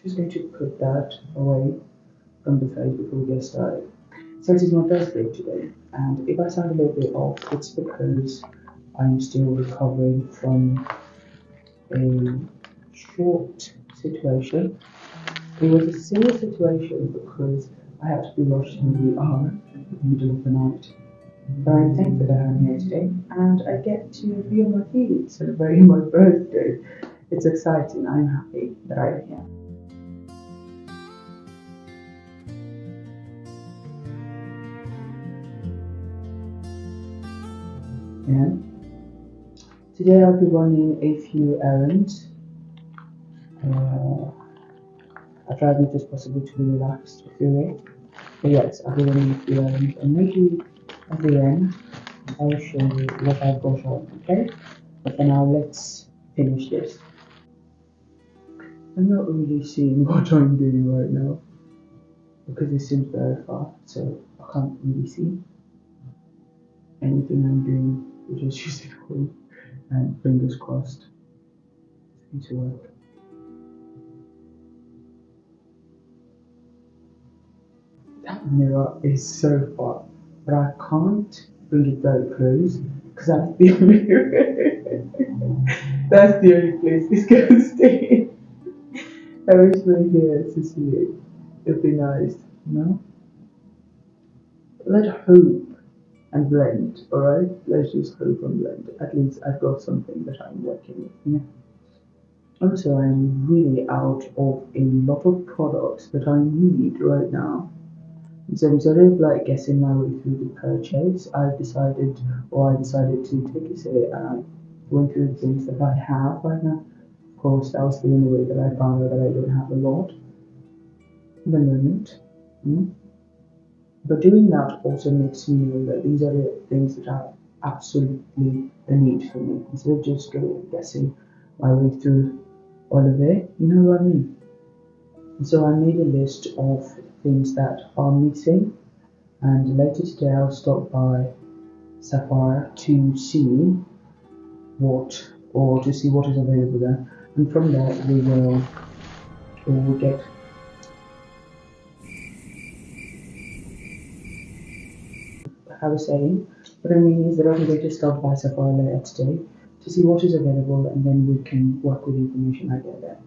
Just going to put that away from the face before we get started. So it is my birthday today, and if I sound a little bit off, it's because I'm still recovering from a short situation. It was a serious situation because I had to be rushed in the ER in the middle of the night. But I'm thankful that I'm here today and I get to be on my feet celebrating my birthday. It's exciting. I'm happy that I'm here. Yeah. Today I'll be running a few errands. Uh, I try as much as possible to be relaxed through it. But yes, I'll be running a few errands and maybe at the end I'll show you what I've got on, okay? But for now, let's finish this. I'm not really seeing what I'm doing right now because it seems very far, so I can't really see anything I'm doing. We just use the phone and fingers crossed it's going to work. That mirror is so far, but I can't bring it very close because that's the only that's the only place it's gonna stay. I wish we were here to see it. It'd be nice, you know? Let hope and blend, alright? Let's just hope and blend. At least I've got something that I'm working with. Yeah. Also, I'm really out of a lot of products that I need right now. So instead of like guessing my way through the purchase, I decided to take a sit and I went through the things that I have right now. Of course, that was the only way that I found out that I don't have a lot at the moment. Mm. But doing that also makes me know that these are the things that are absolutely a need for me. Instead of just going guessing my way through all of it, you know what I mean? And so I made a list of things that are missing, and later today I'll stop by Sapphire to see what is available there, and from there we will get have a saying. What I mean is that I'm going to stop by Sapphire later today to see what is available, and then we can work with the information I get there.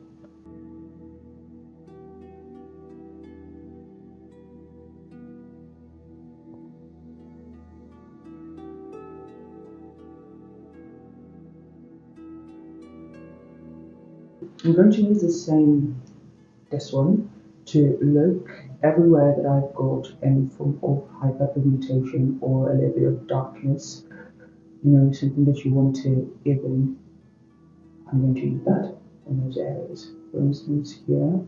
I'm going to use this one to look everywhere that I've got any form of hyperpigmentation or a little bit of darkness, something that you want to even. I'm going to use that in those areas. For instance, here,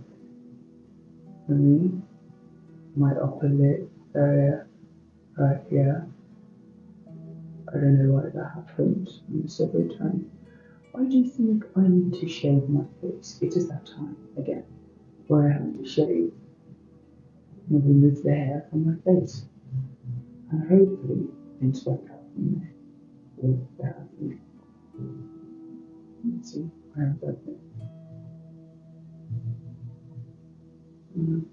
for me, my upper lip area, right here. I don't know why that happens every time. Why do you think I need to shave my face? It is that time again where I have to shave and remove the hair from my face. And hopefully things work out from there with the hair. Let's see, I have that there. Mm,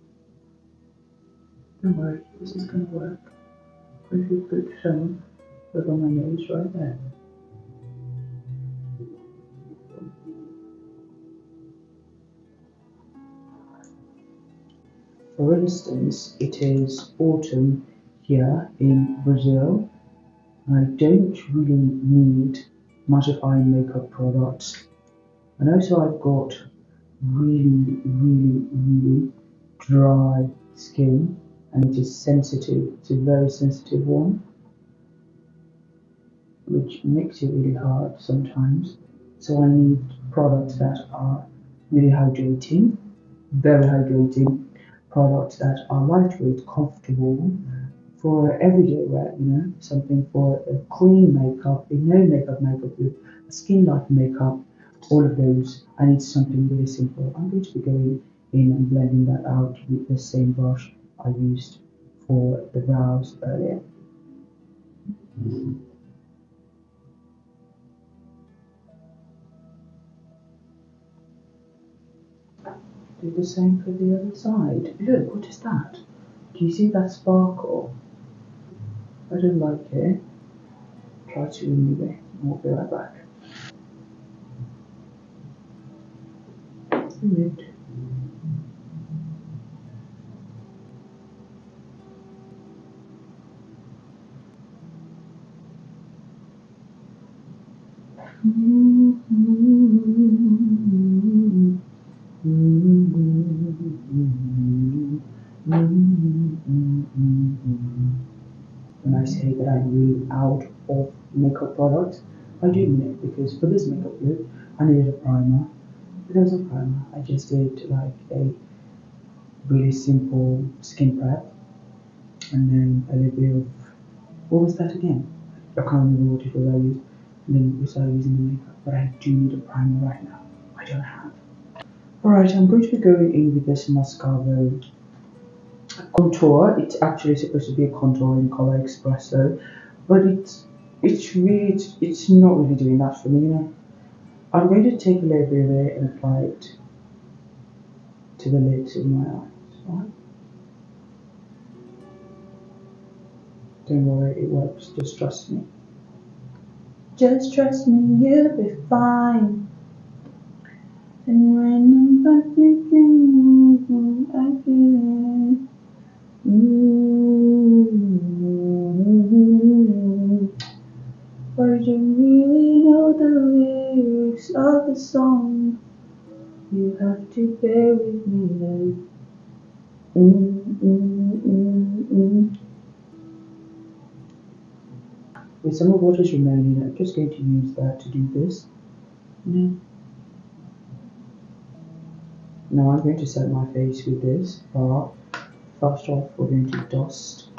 don't worry, this is gonna work. If you put some over my nose right there. For instance, it is autumn here in Brazil. I don't really need mattifying makeup products. And also I've got really, really, really dry skin and it is sensitive. It's a very sensitive one, which makes it really hard sometimes. So I need products that are really hydrating, very hydrating, products that are lightweight, comfortable for everyday wear, something for a clean makeup, a no makeup with a skin like makeup, all of those. I need something really simple. I'm going to be going in and blending that out with the same brush I used for the brows earlier. Do the same for the other side. Look, what is that? Do you see that sparkle? I don't like it. Try to remove it. We'll be right back. Removed. When I say that I'm really out of makeup products, I do mean it because for this makeup look, I needed a primer. There's a primer. I just did like a really simple skin prep and then a little bit of what was that again? I can't remember what it was I used. And then we started using the makeup, but I do need a primer right now. I don't have. Alright, I'm going to be going in with this mascara contour. It's actually supposed to be a contour in color espresso, but it's not really doing that for me, you know. I'm going to take a little bit of it and apply it to the lids of my eyes. Right? Don't worry, it works. Just trust me. Just trust me, you'll be fine. And when I'm back, you can move, I feel it. But you really know the lyrics of the song. You have to bear with me, love. With some of what is remaining, I'm just going to use that to do this. Yeah. Now I'm going to set my face with this, but first off we're going to dust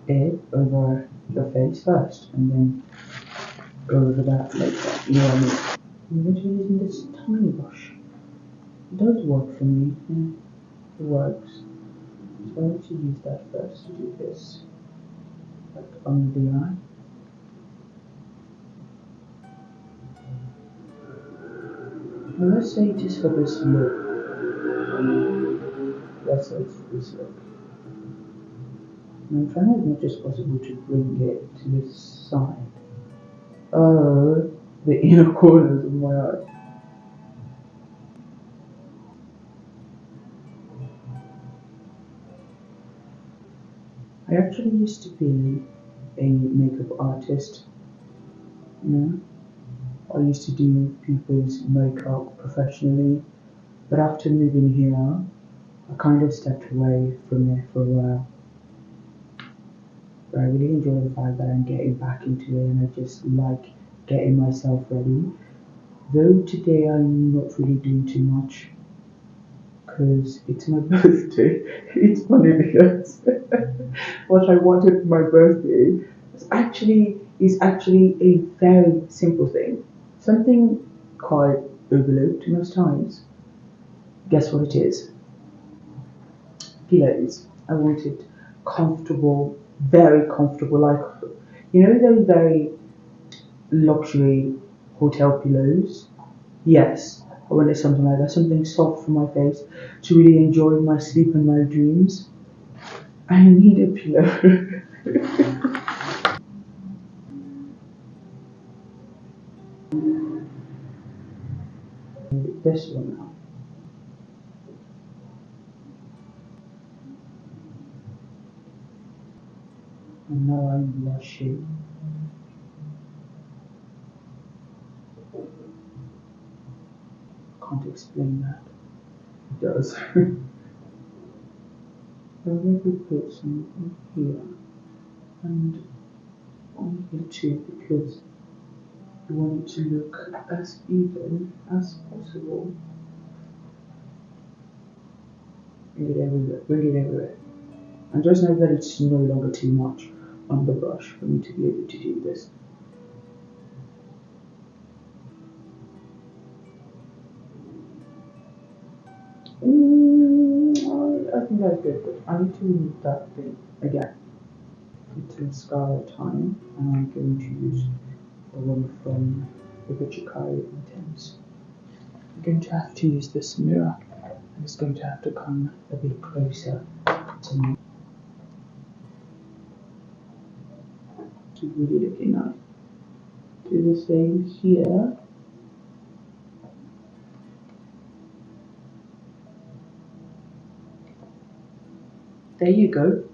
it over your face first and then go over that later. You know what I mean? I'm going to be using this tiny brush. It does work for me. Yeah, it works. So I like to use that first to do this, like under the eye. Now let's say it is for this look. Let's say it's for this look. And I'm trying as much as possible to bring it to this side. The inner corners of my eye. I actually used to be a makeup artist. You know, I used to do people's makeup professionally, but after moving here, I kind of stepped away from it for a while. But I really enjoy the fact that I'm getting back into it and I just like getting myself ready. Though today I'm not really doing too much because it's my birthday. It's funny because what I wanted for my birthday is actually a very simple thing. Something quite overlooked most times. Guess what it is? Pillows. I wanted comfortable, very comfortable, like those very luxury hotel pillows. Yes, I wanted something like that, something soft for my face to really enjoy my sleep and my dreams. I need a pillow. This one now. And now I'm blushing. Can't explain that. It does. I'll maybe put some here and on here too because you want it to look as even as possible. Bring it everywhere, bring it everywhere. And just know that it's no longer too much on the brush for me to be able to do this. I think that's good, but I need to remove that thing again. It's mascara time, and I'm going to use the one from the Vichikari Intense. I'm going to have to use this mirror Just going to have to come a bit closer to me. So really looking at do the same here. There you go.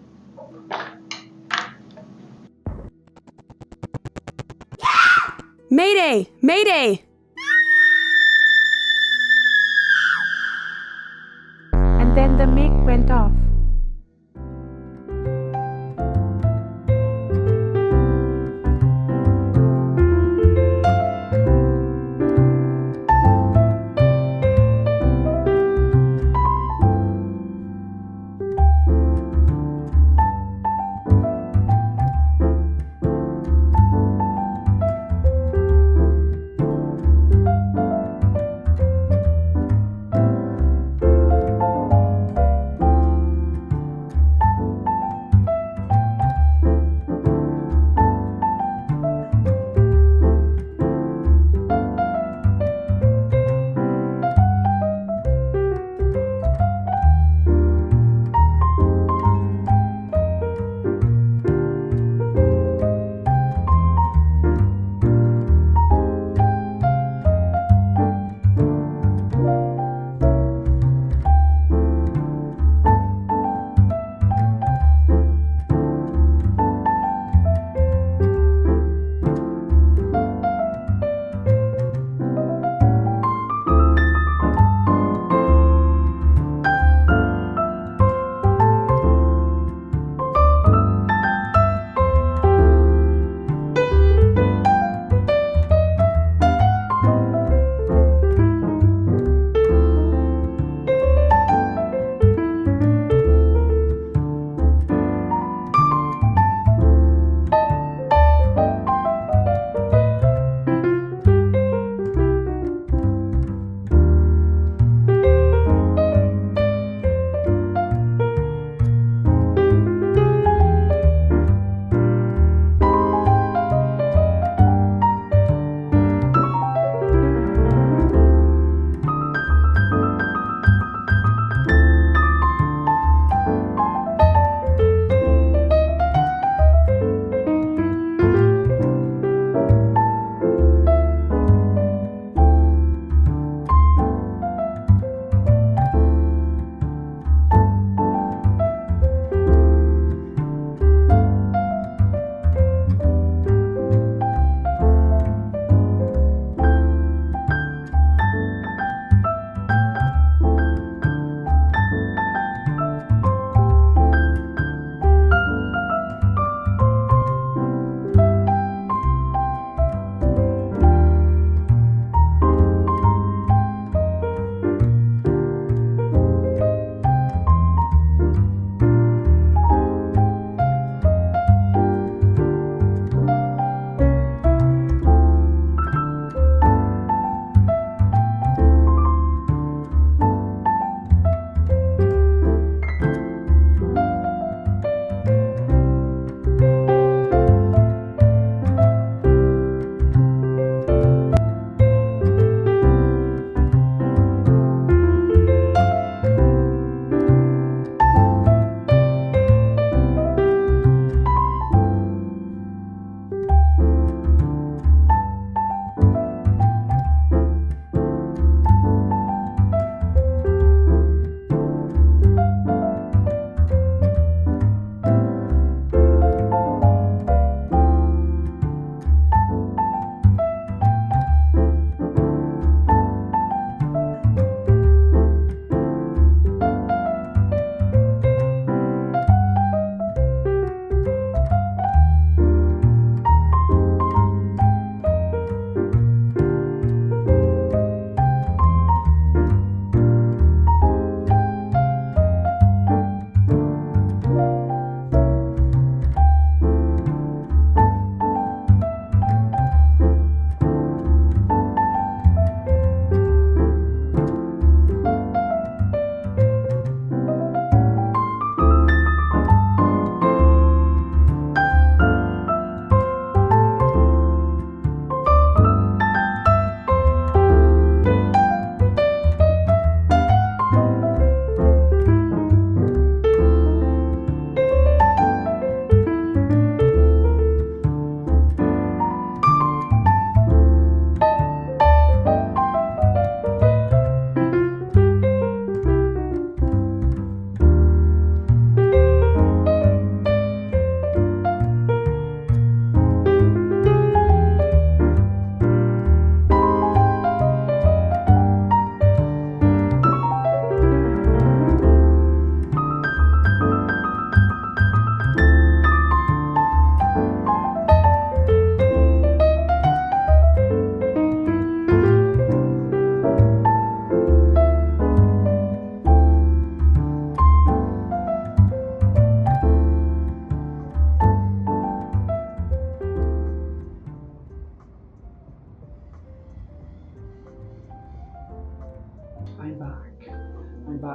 Mayday! Mayday! And then the mic went off.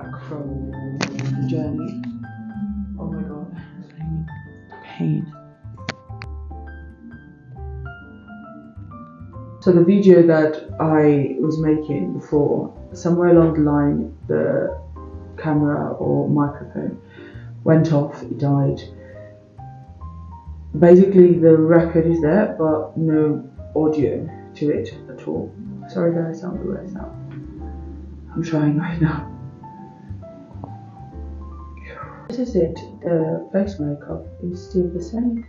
back from the journey. Oh my god, pain. So the video that I was making before, somewhere along the line, the camera or microphone went off, it died. Basically the record is there, but no audio to it at all. Sorry that I sound the way I sound. I'm trying right now. This is it. The face makeup is still the same.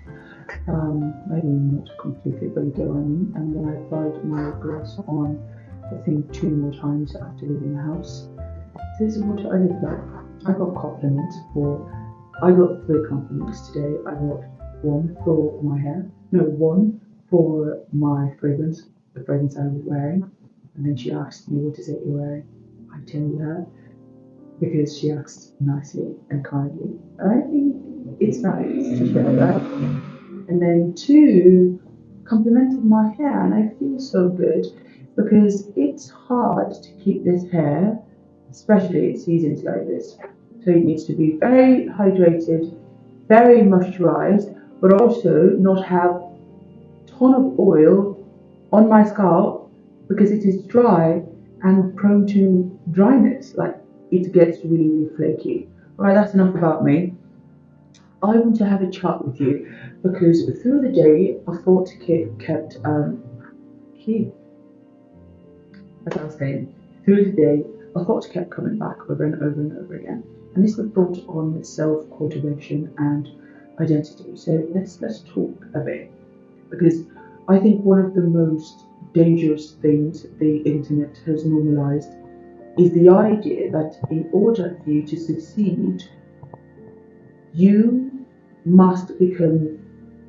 Maybe not completely, but you get what I mean. And then I applied my gloss on, I think 2 more times after leaving the house. This is what I look like. I got compliments I got 3 compliments today. I got 1 for my hair, 1 for my fragrance, the fragrance I was wearing. And then she asked me, what is it you're wearing? I tell her, because she asked nicely and kindly. And I think it's nice to share that. And then 2, complimented my hair, and I feel so good because it's hard to keep this hair, especially at seasons like this. So it needs to be very hydrated, very moisturized, but also not have a ton of oil on my scalp because it is dry and prone to dryness. Like, it gets really, really flaky. Alright, that's enough about me. I want to have a chat with you because through the day I thought kept as I was saying, through the day a thought kept coming back over and over and over again. And this was thought on self-cultivation and identity. So let's talk a bit, because I think one of the most dangerous things the internet has normalized is the idea that in order for you to succeed, you must become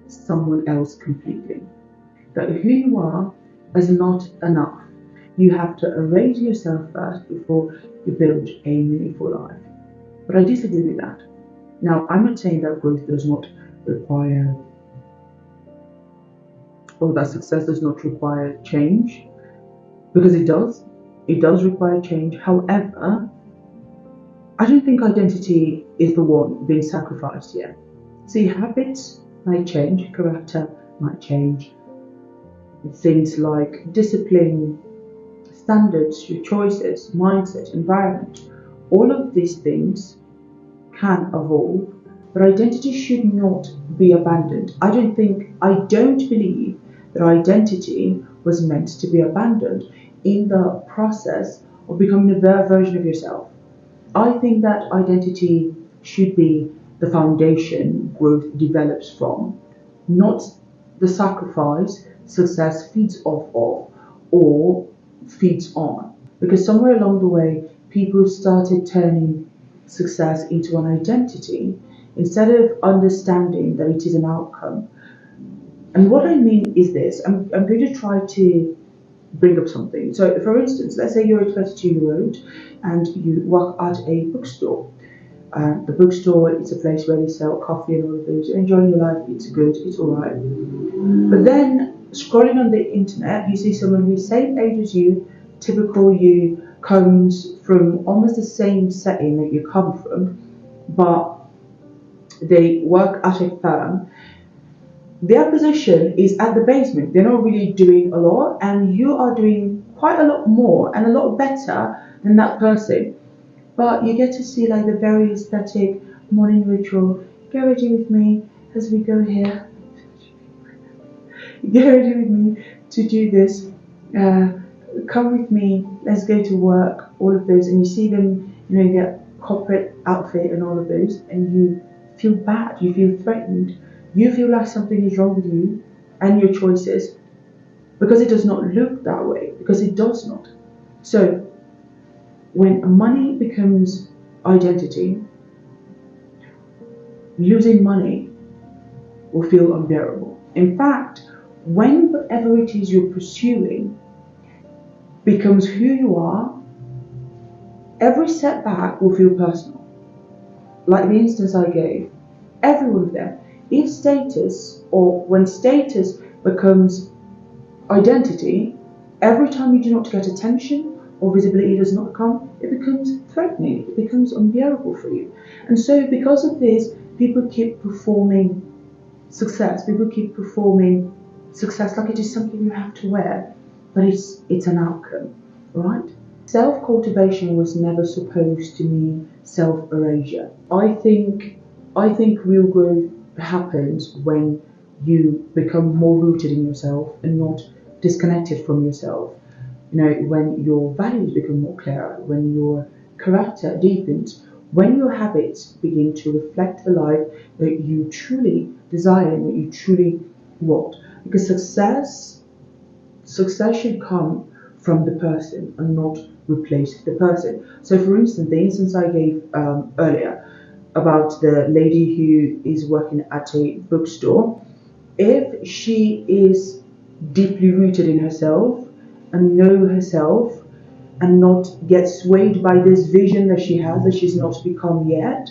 someone else completely. That who you are is not enough. You have to erase yourself first before you build a meaningful life. But I disagree with that. Now, I'm not saying that growth does not require, or that success does not require change, because it does. It does require change. However, I don't think identity is the one being sacrificed here. See, habits might change, character might change, things like discipline, standards, your choices, mindset, environment, all of these things can evolve, but identity should not be abandoned. I don't believe that identity was meant to be abandoned in the process of becoming a better version of yourself. I think that identity should be the foundation growth develops from, not the sacrifice success feeds off of or feeds on. Because somewhere along the way, people started turning success into an identity instead of understanding that it is an outcome. And what I mean is this, I'm going to try to bring up something. So, for instance, let's say you're a 22-year-old and you work at a bookstore. The bookstore is a place where they sell coffee and all of those. You're enjoying your life, it's good, it's alright. But then, scrolling on the internet, you see someone who's the same age as you, typical you, comes from almost the same setting that you come from, but they work at a firm. Their position is at the basement. They're not really doing a lot, and you are doing quite a lot more and a lot better than that person. But you get to see like the very aesthetic morning ritual. Get ready with me as we go here. Get ready with me to do this. Come with me. Let's go to work. All of those, and you see them. You get corporate outfit and all of those, and you feel bad. You feel threatened. You feel like something is wrong with you and your choices because it does not look that way, because it does not. So when money becomes identity, losing money will feel unbearable. In fact, when whatever it is you're pursuing becomes who you are, every setback will feel personal. Like the instance I gave, every one of them. If status, or when status becomes identity, every time you do not get attention or visibility does not come, it becomes threatening, it becomes unbearable for you. And so, because of this, people keep performing success. People keep performing success like it is something you have to wear, but it's an outcome, right? Self cultivation was never supposed to mean self erasure. I think real growth happens when you become more rooted in yourself and not disconnected from yourself. You know, when your values become more clear, when your character deepens, when your habits begin to reflect the life that you truly desire and that you truly want. Because success should come from the person and not replace the person. So, for instance, the instance I gave earlier about the lady who is working at a bookstore, if she is deeply rooted in herself and know herself and not get swayed by this vision that she has that she's not become yet,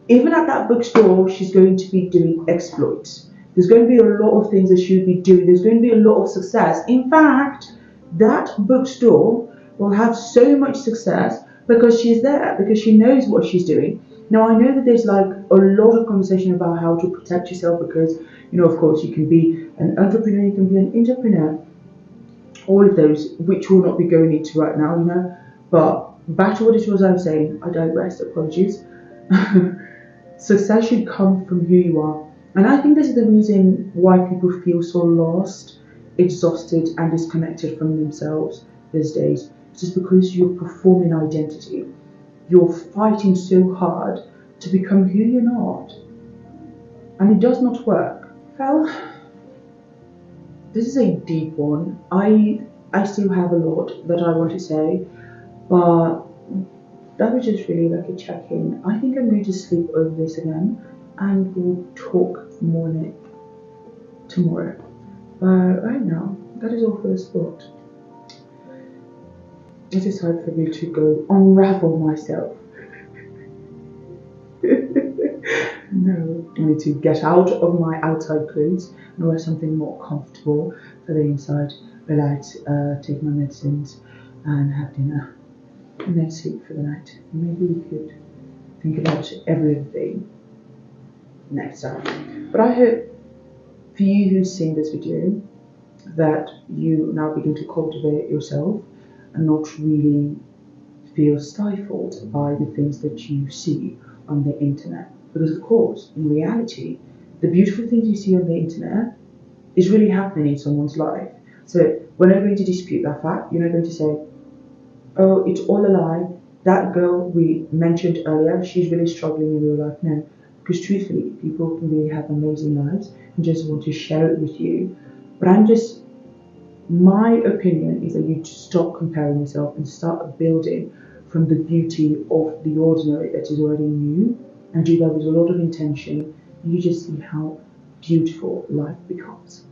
even at that bookstore, she's going to be doing exploits. There's going to be a lot of things that she'll be doing. There's going to be a lot of success. In fact, that bookstore will have so much success because she's there, because she knows what she's doing. Now, I know that there's like a lot of conversation about how to protect yourself because, of course, you can be an entrepreneur, you can be an entrepreneur, all of those, which we'll not be going into right now. But back to what it was I was saying, I digress, apologies. Success should come from who you are. And I think this is the reason why people feel so lost, exhausted, and disconnected from themselves these days. It's just because you're performing identity. You're fighting so hard to become who you're not. And it does not work. Well, this is a deep one. I still have a lot that I want to say, but that was just really like a check-in. I think I'm going to sleep over this again and we'll talk more on it tomorrow. But right now, that is all for the spot. It is time for me to go unravel myself. No, I need to get out of my outside clothes and wear something more comfortable for the inside. Relax, take my medicines and have dinner. And then sleep for the night. Maybe we could think about everything next time. But I hope for you who's seen this video that you now begin to cultivate yourself and not really feel stifled by the things that you see on the internet. Because of course, in reality, the beautiful things you see on the internet is really happening in someone's life. So we're not going to dispute that fact. You're not going to say, oh, it's all a lie. That girl we mentioned earlier, she's really struggling in real life. No, because truthfully, people can really have amazing lives and just want to share it with you. But my opinion is that you just stop comparing yourself and start building from the beauty of the ordinary that is already in you and do that with a lot of intention. And you just see how beautiful life becomes.